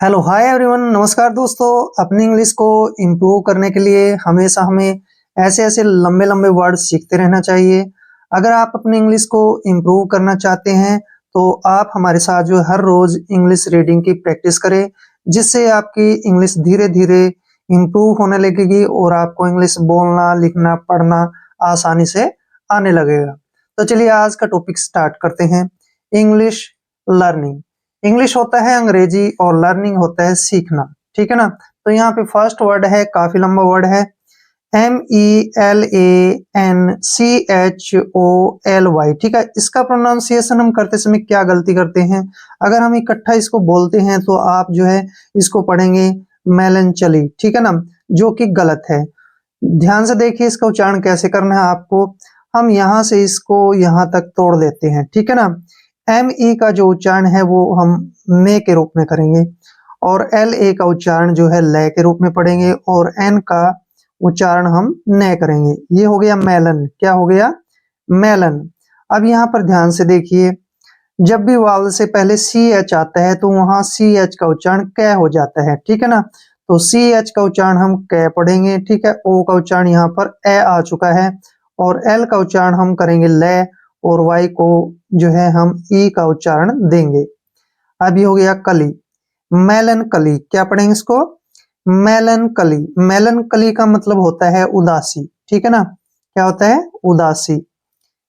Hello hi everyone, नमस्कार दोस्तों। अपनी इंग्लिश को इम्प्रूव करने के लिए हमेशा हमें ऐसे ऐसे लंबे लंबे वर्ड सीखते रहना चाहिए। अगर आप अपनी इंग्लिश को इम्प्रूव करना चाहते हैं तो आप हमारे साथ जो हर रोज इंग्लिश रीडिंग की प्रैक्टिस करें, जिससे आपकी इंग्लिश धीरे धीरे इम्प्रूव होने लगेगी और आपको इंग्लिश बोलना, लिखना, पढ़ना आसानी से आने लगेगा। तो चलिए आज का टॉपिक स्टार्ट करते हैं। English learning. इंग्लिश होता है अंग्रेजी और लर्निंग होता है सीखना, ठीक है ना। तो यहाँ पे फर्स्ट वर्ड है, काफी लंबा वर्ड है, MELANCHOLY। ठीक है, इसका प्रोनाउंसिएशन हम करते समय क्या गलती करते हैं, अगर हम इकट्ठा इसको बोलते हैं तो आप जो है इसको पढ़ेंगे मेलनचली, ठीक है ना, जो कि गलत है। ध्यान से देखिए इसका उच्चारण कैसे करना है आपको। हम यहाँ से इसको यहाँ तक तोड़ देते हैं, ठीक है ना। ME का जो उच्चारण है वो हम मे के रूप में करेंगे और LA का उच्चारण जो है ले के रूप में पढ़ेंगे और N का उच्चारण हम न करेंगे। ये हो गया मेलन। क्या हो गया? मेलन। अब यहाँ पर ध्यान से देखिए, जब भी वावल से पहले CH आता है तो वहां CH का उच्चारण क हो जाता है, ठीक है ना। तो CH का उच्चारण हम क पढ़ेंगे, ठीक है। O का उच्चारण यहाँ पर ए आ चुका है और L का उच्चारण हम करेंगे ले और Y को जो है हम E का उच्चारण देंगे। अब ये हो गया कली, मेलन कली। क्या पढ़ेंगे इसको? मेलन कली। मेलन कली का मतलब होता है उदासी, ठीक है ना। क्या होता है? उदासी,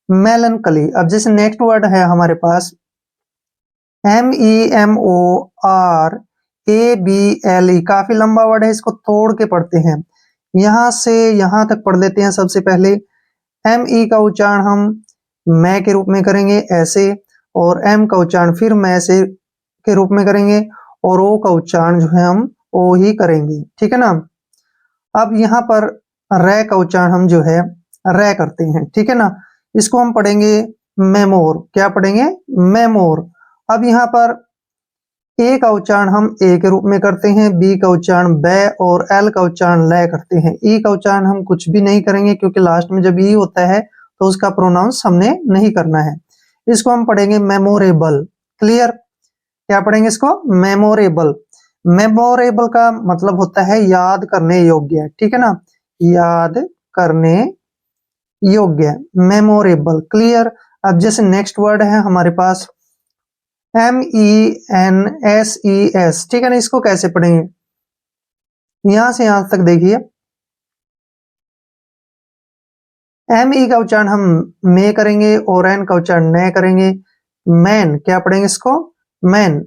मेलन कली। अब जैसे नेक्स्ट वर्ड है हमारे पास MEMORABLE। काफी लंबा वर्ड है, इसको तोड़ के पढ़ते हैं। यहां से यहां तक पढ़ लेते हैं। सबसे पहले ME का उच्चारण हम मैं के रूप में करेंगे ऐसे, और M का उच्चारण फिर मैं से के रूप में करेंगे और O का उच्चारण जो है हम O ही करेंगे, ठीक है ना। अब यहाँ पर रे का उच्चारण हम जो है रे करते हैं, ठीक है ना। इसको हम पढ़ेंगे मेमोर। क्या पढ़ेंगे? मेमोर। अब यहाँ पर ए का उच्चारण हम ए के रूप में करते हैं, बी का उच्चारण बै और एल का उच्चारण ले करते हैं। ई का उच्चारण हम कुछ भी नहीं करेंगे क्योंकि लास्ट में जब ई होता है तो उसका प्रोनाउंस हमने नहीं करना है। इसको हम पढ़ेंगे मेमोरेबल। क्लियर? क्या पढ़ेंगे इसको? मेमोरेबल। मेमोरेबल का मतलब होता है याद करने योग्य, ठीक है ना, याद करने योग्य, मेमोरेबल। क्लियर? अब जैसे नेक्स्ट वर्ड है हमारे पास MENSES, ठीक है ना। इसको कैसे पढ़ेंगे? यहां से यहां तक देखिए, ME का उच्चारण हम मे करेंगे और N का उच्चारण न करेंगे। मैन। क्या पढ़ेंगे इसको? मैन।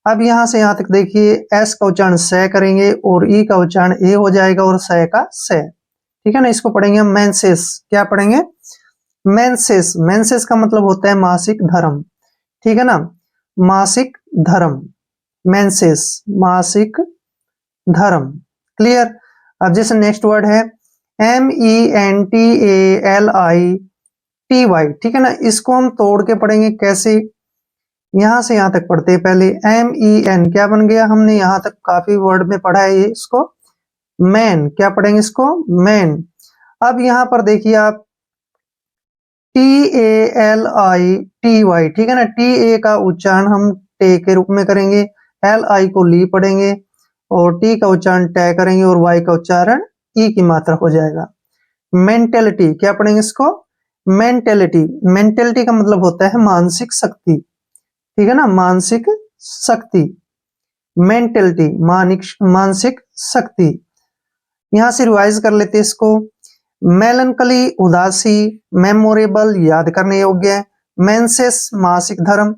अब यहां से यहां तक देखिए, S का उच्चारण से करेंगे और E का उच्चारण ए हो जाएगा और से का से, ठीक है ना। इसको पढ़ेंगे हम मेंसेस। क्या पढ़ेंगे? मेंसेस। मेंसेस का मतलब होता है मासिक धर्म, ठीक है ना, मासिक धर्म, मेंसेस, मासिक धर्म। क्लियर? अब जैसे नेक्स्ट वर्ड है MENTALITY, ठीक है ना। इसको हम तोड़ के पढ़ेंगे कैसे? यहां से यहां तक पढ़ते हैं। पहले MEN क्या बन गया? हमने यहां तक काफी वर्ड में पढ़ा है ये, इसको मैन। क्या पढ़ेंगे इसको? मैन। अब यहां पर देखिए आप TALITY, ठीक है ना। TA का उच्चारण हम टे के रूप में करेंगे, LI को ली पढ़ेंगे और T का उच्चारण टे करेंगे और Y का उच्चारण ई की मात्रा हो जाएगा। मेंटेलिटी। क्या पढ़ेंगे इसको? मेंटेलिटी। मेंटेलिटी का मतलब होता है मानसिक शक्ति, ठीक है ना, मानसिक शक्ति, मेंटेलिटी, मानसिक शक्ति। यहां से रिवाइज कर लेते हैं इसको। मेलनकली उदासी, मेमोरेबल याद करने योग्य, मेंसेस मासिक धर्म,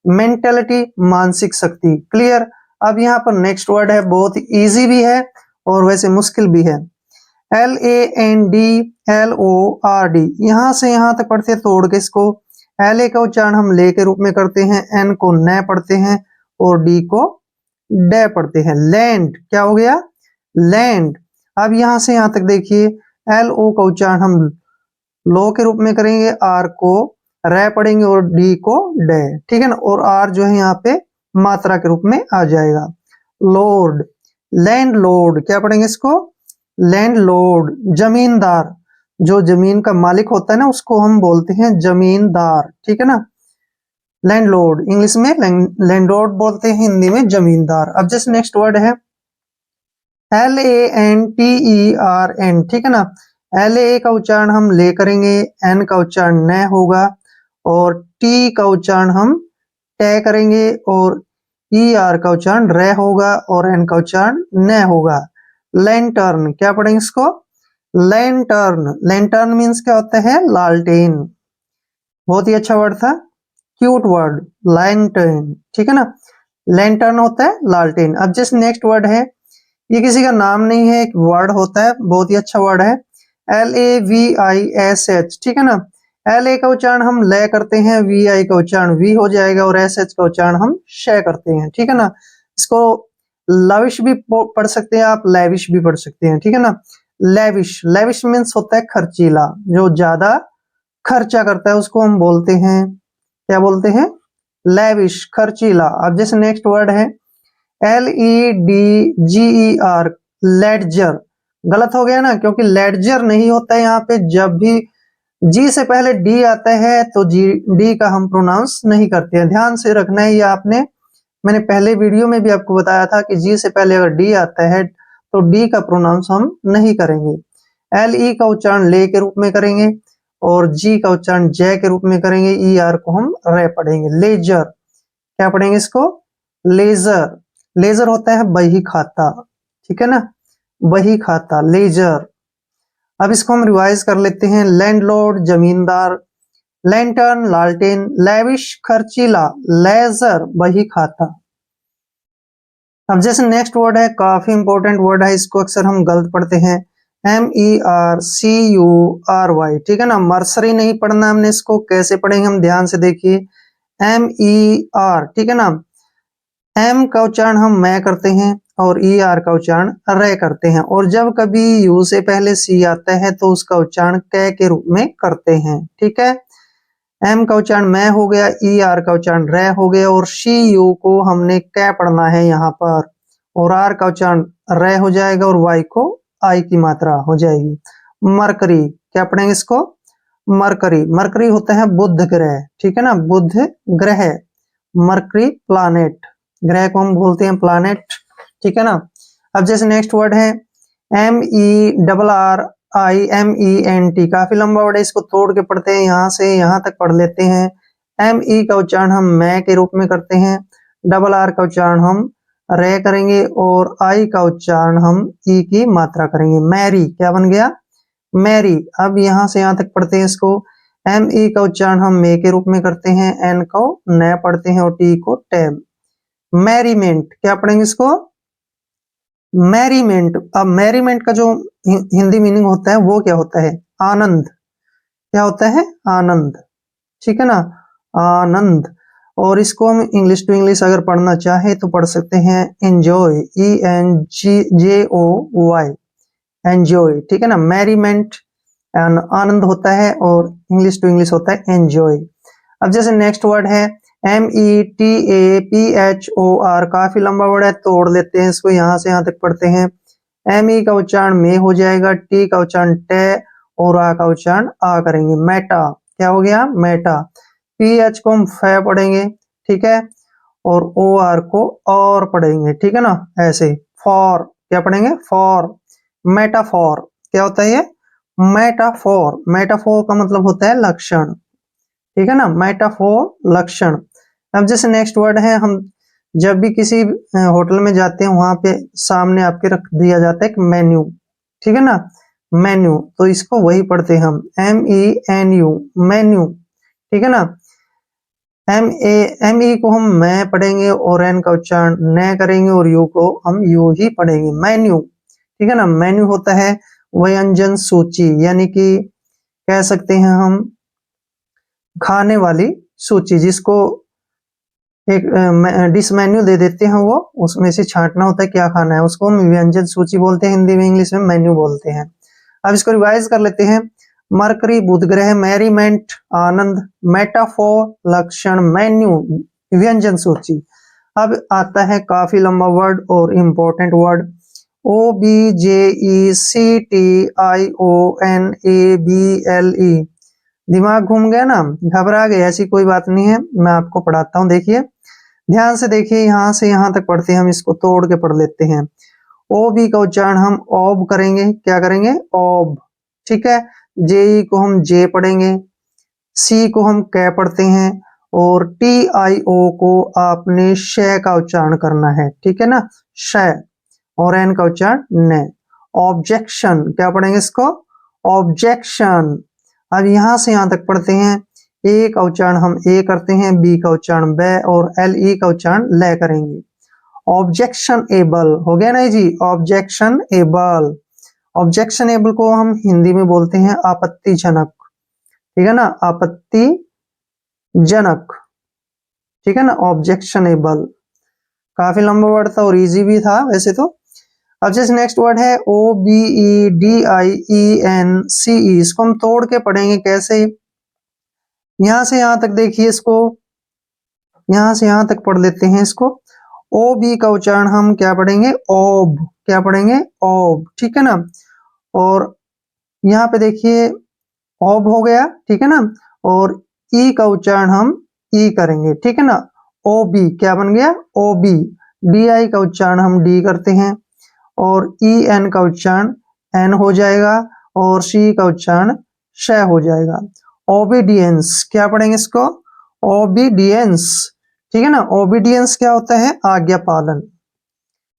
मेंटेलिटी मानसिक शक्ति। क्लियर? अब यहाँ पर नेक्स्ट वर्ड है, बहुत इजी भी है और वैसे मुश्किल भी है, LANDLORD। यहां से यहां तक पढ़ते हैं तोड़ के इसको। LA का उच्चारण हम ले के रूप में करते हैं, N को न पढ़ते हैं और D को डे पढ़ते हैं। लैंड। क्या हो गया? लैंड। अब यहां से यहां तक देखिए, LO का उच्चारण हम लो के रूप में करेंगे, R को रे पढ़ेंगे और D को डे, ठीक है ना। और R जो है यहाँ पे मात्रा के रूप में आ जाएगा। Lord, land Lord. क्या पढ़ेंगे इसको? लैंड लॉर्ड, जमींदार। जो जमीन का मालिक होता है ना उसको हम बोलते हैं जमींदार, ठीक है ना। लैंडलॉर्ड, इंग्लिश में लैंडलॉर्ड बोलते हैं, हिंदी में जमींदार। अब जैसे नेक्स्ट वर्ड है LANTERN, ठीक है ना। LA का उच्चारण हम ले करेंगे, N का उच्चारण न होगा, और T का उच्चारण हम टे करेंगे, और ER का उच्चारण रे होगा, और N का उच्चारण न होगा। लैंटर्न, क्या पढ़ेंगे इसको? लैंटर्न। लैंटर्न मीन्स क्या होता है? लालटेन। बहुत ही अच्छा वर्ड था, क्यूट वर्ड, लैंटर्न, ठीक है ना। लैंटर्न होता है लालटेन। अब जैसे नेक्स्ट वर्ड है, ये किसी का नाम नहीं है, एक वर्ड होता है, बहुत ही अच्छा वर्ड है, LAVISH, ठीक है ना। LA का उच्चारण हम ले करते हैं, VI का उच्चारण वी हो जाएगा, और SH का उच्चारण हम शे करते हैं, ठीक है ना। इसको लविश भी पढ़ सकते हैं आप, लेविश भी पढ़ सकते हैं, ठीक है ना। लेविश, लेविश मीन्स होता है खर्चीला, जो ज्यादा खर्चा करता है उसको हम बोलते हैं, क्या बोलते हैं? लेविश, खर्चीला। अब जैसे नेक्स्ट वर्ड है LEDGER, लेडजर। गलत हो गया ना, क्योंकि लेडजर नहीं होता है यहाँ पे। जब भी जी से पहले डी आता है तो डी का हम प्रोनाउंस नहीं करते हैं, ध्यान से रखना है ये आपने। मैंने पहले वीडियो में भी आपको बताया था कि जी से पहले अगर डी आता है तो डी का प्रोनाउंस हम नहीं करेंगे। LE का उच्चारण ले के रूप में करेंगे, और जी का उच्चारण जय के रूप में करेंगे, ER को हम रे पढ़ेंगे। लेजर, क्या पढ़ेंगे इसको? लेजर। लेजर होता है बही खाता, ठीक है ना, बही खाता, लेजर। अब इसको हम रिवाइज कर लेते हैं। लैंडलॉर्ड, जमींदार, लैंटर्न, लालटेन, लेविश, खर्चीला, लेजर, बही खाता। अब जैसे नेक्स्ट वर्ड है, काफी इंपॉर्टेंट वर्ड है, इसको अक्सर हम गलत पढ़ते हैं, MERCURY, ठीक है ना। मर्सरी नहीं पढ़ना हमने, इसको कैसे पढ़ेंगे हम, ध्यान से देखिए। MER, ठीक है ना। M का उच्चारण हम मैं करते हैं, और ER का उच्चारण रे करते हैं, और जब कभी यू से पहले सी आता है तो उसका उच्चारण कै के रूप में करते हैं, ठीक है। M का उच्चारण मैं हो गया, ER का उच्चारण रे हो गया, और CU को हमने कै पढ़ना है यहाँ पर, और R का उच्चारण रे हो जाएगा, और Y को आई की मात्रा हो जाएगी। मरकरी, क्या पढ़ेंगे इसको? मरकरी। मरकरी होता है बुध ग्रह, ठीक है ना, बुध ग्रह, मरकरी प्लानेट, ग्रह को हम बोलते हैं प्लानेट, ठीक है ना। अब जैसे नेक्स्ट वर्ड है MERRIMENT, काफी लंबा वर्ड है, इसको तोड़ के पढ़ते हैं, यहाँ से यहाँ तक पढ़ लेते हैं। ME का उच्चारण हम मैं के रूप में करते हैं, RR का उच्चारण हम रे करेंगे, और I का उच्चारण हम ई की मात्रा करेंगे। मैरी, क्या बन गया? मैरी। अब यहाँ से यहाँ तक पढ़ते हैं इसको। ME का उच्चारण हम मे के रूप में करते हैं, N को न पढ़ते हैं, और T को टैब। मैरीमेंट, क्या पढ़ेंगे इसको? मैरीमेंट। अब मैरीमेंट का जो हिंदी मीनिंग होता है वो क्या होता है? आनंद। क्या होता है? आनंद, ठीक है ना, आनंद। और इसको हम इंग्लिश टू इंग्लिश अगर पढ़ना चाहे तो पढ़ सकते हैं एंजॉय, ENJOY, एंजॉय, ठीक है ना। मैरीमेंट आनंद होता है, और इंग्लिश टू इंग्लिश होता है एंजॉय। अब जैसे नेक्स्ट वर्ड है METAPHOR, काफी लंबा वर्ड है, तोड़ लेते हैं इसको, यहाँ से यहाँ तक पढ़ते हैं। ME का उच्चारण में हो जाएगा, T का उच्चारण टे, और आ का उच्चारण आ करेंगे। मेटा, क्या हो गया? मेटा। PH को हम फै पढ़ेंगे, ठीक है, और OR को और पढ़ेंगे, ठीक है ना, ऐसे। फॉर, क्या पढ़ेंगे? फॉर। मेटाफॉर, क्या होता है ये? मेटाफोर। मेटाफोर का मतलब होता है लक्षण, ठीक है ना, मेटाफोर, लक्षण। अब जैसे नेक्स्ट वर्ड है, हम जब भी किसी होटल में जाते हैं वहां पे सामने आपके रख दिया जाता है एक मेन्यू, ठीक है ना, मेन्यू, तो इसको वही पढ़ते हैं हम, MENU, मेन्यू, ठीक है ना। ME को हम मैं पढ़ेंगे, और N का उच्चारण न करेंगे, और U को हम यू ही पढ़ेंगे, मेन्यू, ठीक है ना। मेन्यू होता है व्यंजन सूची, यानी कि कह सकते हैं हम खाने वाली सूची, जिसको एक डिश मेन्यू दे देते हैं, वो उसमें से छांटना होता है क्या खाना है, उसको हम व्यंजन सूची बोलते हैं, हिंदी में, इंग्लिश में मेन्यू बोलते हैं। अब इसको रिवाइज कर लेते हैं। मरकरी बुध ग्रह, मैरीमेंट आनंद, मेटाफोर लक्षण, मेन्यू व्यंजन सूची। अब आता है काफी लंबा वर्ड और इंपॉर्टेंट वर्ड, OBJECTIONABLE, दिमाग घूम गया ना, घबरा गए, ऐसी कोई बात नहीं है, मैं आपको पढ़ाता हूँ। देखिए ध्यान से देखिए, यहाँ से यहाँ तक पढ़ते हैं हम, इसको तोड़ के पढ़ लेते हैं। ओ बी का उच्चारण हम ओब करेंगे, क्या करेंगे, ओब, ठीक है। जे को हम जे पढ़ेंगे, सी को हम कै पढ़ते हैं, और टी आई ओ को आपने शय का उच्चारण करना है, ठीक है ना, शय, और एन का उच्चारण न। ऑब्जेक्शन क्या पढ़ेंगे इसको, ऑब्जेक्शन। अब यहां से यहां तक पढ़ते हैं, ए का उच्चारण हम ए करते हैं, बी का उच्चारण बै, और एल ई का उच्चारण ले करेंगे। ऑब्जेक्शन एबल हो गया ना जी, ऑब्जेक्शन एबल। ऑब्जेक्शन एबल को हम हिंदी में बोलते हैं आपत्तिजनक, ठीक है ना, आपत्तिजनक, ठीक है ना, ऑब्जेक्शन एबल। काफी लंबा वर्ड था और इजी भी था वैसे तो। अब जैसे नेक्स्ट वर्ड है O B E D I E N C E, इसको हम तोड़ के पढ़ेंगे कैसे, यहां से यहां तक देखिए इसको, यहां से यहां तक पढ़ लेते हैं इसको। ओ बी का उच्चारण हम क्या पढ़ेंगे, ओब, क्या पढ़ेंगे, ओब, ठीक है ना। और यहाँ पे देखिए ओब हो गया, ठीक है ना, और ई का उच्चारण हम ई करेंगे, ठीक है ना, ओ बी क्या बन गया, ओ बी। डी आई का उच्चारण हम डी करते हैं, और ई एन का उच्चारण एन हो जाएगा, और सी का उच्चारण श हो जाएगा। ओबीडियंस क्या पढ़ेंगे इसको, ओबीडियंस, ठीक है ना। ओबीडियंस क्या होता है, आज्ञा पालन,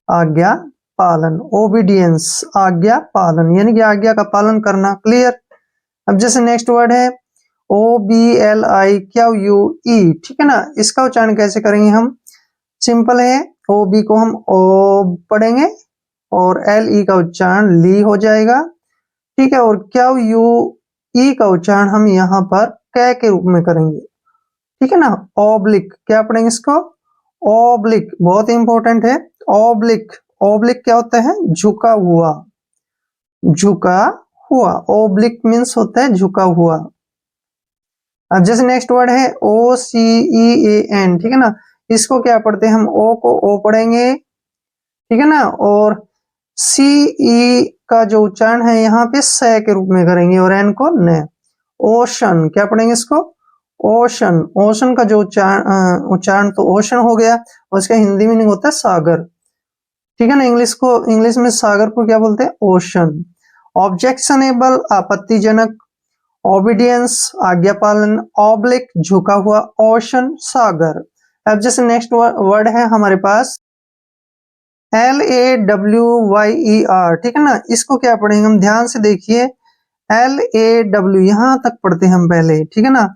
आज्ञा पालन, ओबीडियंस आज्ञा पालन, यानी कि आज्ञा का पालन करना, क्लियर। अब जैसे नेक्स्ट वर्ड है O B L I Q U E, ठीक है ना, इसका उच्चारण कैसे करेंगे हम, सिंपल है, ओ बी को हम ओ पढ़ेंगे, और एल ई का उच्चारण ली हो जाएगा, ठीक है, और क्यू यू ई का उच्चारण हम यहाँ पर कै के रूप में करेंगे, ठीक है ना। ओब्लिक क्या पढ़ेंगे इसको, ओब्लिक, बहुत इंपॉर्टेंट है, ओब्लिक। ओब्लिक क्या होता है, झुका हुआ, झुका हुआ, ओब्लिक मीन्स होता है झुका हुआ। अब जैसे नेक्स्ट वर्ड है ओ सी ई ए एन, ठीक है ना, इसको क्या पढ़ते हैं हम, ओ को ओ पढ़ेंगे, ठीक है ना, और सी ई का जो उच्चारण है यहाँ पे स के रूप में करेंगे, और एन को न। ओशन क्या पढ़ेंगे इसको, ओशन, ओशन का जो उच्चारण तो ओशन हो गया, और इसका हिंदी मीनिंग होता है सागर, ठीक है ना, इंग्लिश में सागर को क्या बोलते हैं, ओशन। ऑब्जेक्शनेबल आपत्तिजनक, ओबीडियंस आज्ञा पालन, ऑब्लिक झुका हुआ, ओशन सागर। अब जैसे नेक्स्ट वर्ड है हमारे पास LAWYER, ठीक है ना, इसको क्या पढ़ेंगे हम, ध्यान से देखिए, LAW यहां तक पढ़ते हैं हम पहले, ठीक है ना।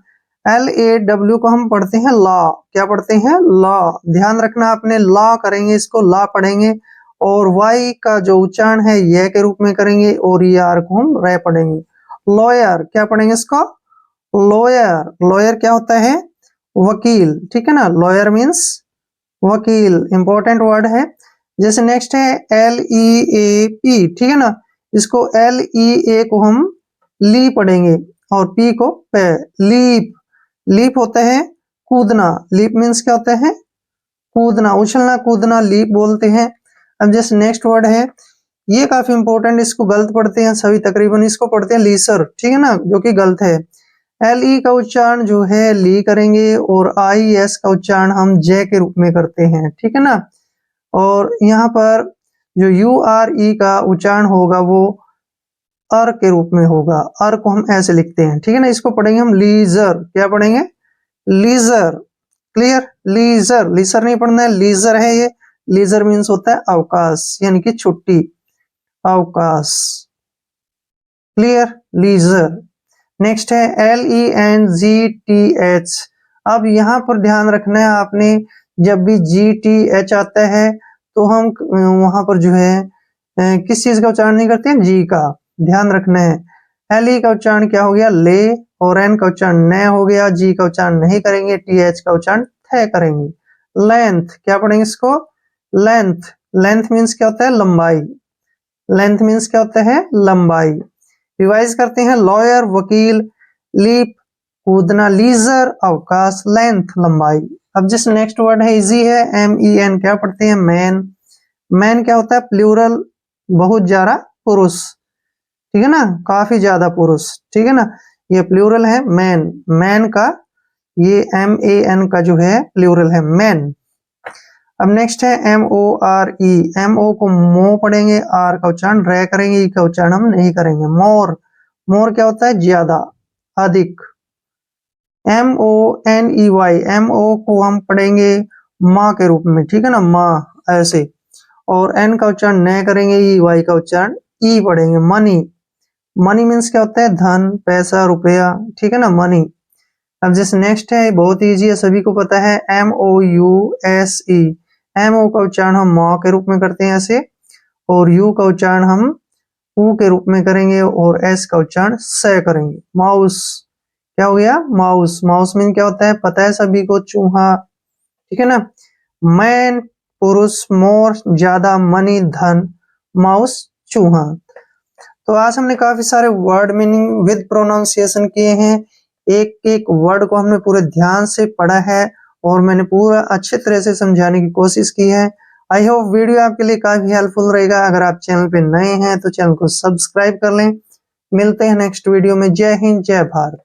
LAW को हम पढ़ते हैं लॉ, क्या पढ़ते हैं, लॉ, ध्यान रखना आपने, लॉ करेंगे इसको, लॉ पढ़ेंगे, और वाई का जो उच्चारण है ये के रूप में करेंगे, और ER को हम रे पढ़ेंगे। लॉयर क्या पढ़ेंगे इसको, लॉयर, लॉयर क्या होता है, वकील, ठीक है ना, लॉयर मीन्स वकील, इंपॉर्टेंट वर्ड है। जैसे नेक्स्ट है LEAP, ठीक है ना, इसको LEA को हम ली पढ़ेंगे, और P को पे, लीप, लीप होता है कूदना, लीप मीन्स क्या होता है, कूदना, उछलना कूदना, लीप बोलते हैं। अब जैसे नेक्स्ट वर्ड है, ये काफी इंपॉर्टेंट, इसको गलत पढ़ते हैं सभी तकरीबन, इसको पढ़ते हैं लीसर, ठीक है ना, जो कि गलत है। LE का उच्चारण जो है ली करेंगे, और IES का उच्चारण हम जे के रूप में करते हैं, ठीक है ना। और यहाँ पर जो URE का उच्चारण होगा वो अर के रूप में होगा, अर को हम ऐसे लिखते हैं, ठीक है ना, इसको पढ़ेंगे हम लीजर, क्या पढ़ेंगे, लीजर, क्लियर। लीजर, लीजर नहीं पढ़ना है, लीजर है ये, लीजर मीन्स होता है अवकाश, यानी कि छुट्टी, अवकाश, क्लियर, लीजर। नेक्स्ट है LENGTH, अब यहाँ पर ध्यान रखना है आपने, जब भी GTH आता है तो हम वहां पर जो है किस चीज का उच्चारण नहीं करते हैं, जी का, ध्यान रखना है। LE का उच्चारण क्या हो गया, ले, और एन का उच्चारण न हो गया, जी का उच्चारण नहीं करेंगे, TH का उच्चारण थ करेंगे। लेंथ क्या पढ़ेंगे इसको, लेंथ, लेंथ मीन्स क्या होता है, लंबाई, लेंथ मीन्स क्या होता है, लंबाई। रिवाइज करते हैं, लॉयर वकील, लीप कूदना, लीजर अवकाश, लेंथ लंबाई। अब जिस नेक्स्ट वर्ड है इजी है, MEN क्या पढ़ते हैं, मैन, मैन क्या होता है, प्लूरल, बहुत ज्यादा पुरुष, ठीक है ना, काफी ज्यादा पुरुष, ठीक है ना। ये प्लूरल है मैन, मैन का ये MAN का जो है प्लूरल है मैन। अब नेक्स्ट है MORE, MO को मो पढ़ेंगे, आर का उच्चारण रे करेंगे, ई का उच्चारण हम नहीं करेंगे। मोर, मोर क्या होता है ज्यादा, अधिक। MONEY, MO को हम पढ़ेंगे माँ के रूप में, ठीक है ना, माँ ऐसे, और एन का उच्चारण न करेंगे, EY का उच्चारण ई पढ़ेंगे। मनी, मनी मीन्स क्या होता है धन, पैसा, रुपया, ठीक है ना, मनी। अब जैसे नेक्स्ट है बहुत इजी है, सभी को पता है, MOUSE, MO का उच्चारण हम मॉ के रूप में करते हैं ऐसे, और यू का उच्चारण हम ऊ के रूप में करेंगे, और एस का उच्चारण स करेंगे। माउस, क्या हो गया माउस, माउस मीन क्या होता है पता है सभी को, चूहा, ठीक है ना। मैन पुरुष, मोर ज्यादा, मनी धन, माउस चूहा। तो आज हमने काफी सारे वर्ड मीनिंग विद प्रोनाउंसिएशन किए हैं, एक एक वर्ड को हमने पूरे ध्यान से पढ़ा है और मैंने पूरा अच्छे तरह से समझाने की कोशिश की है। आई होप वीडियो आपके लिए काफी हेल्पफुल रहेगा। अगर आप चैनल पे नए हैं तो चैनल को सब्सक्राइब कर लें। मिलते हैं नेक्स्ट वीडियो में। जय हिंद, जय भारत।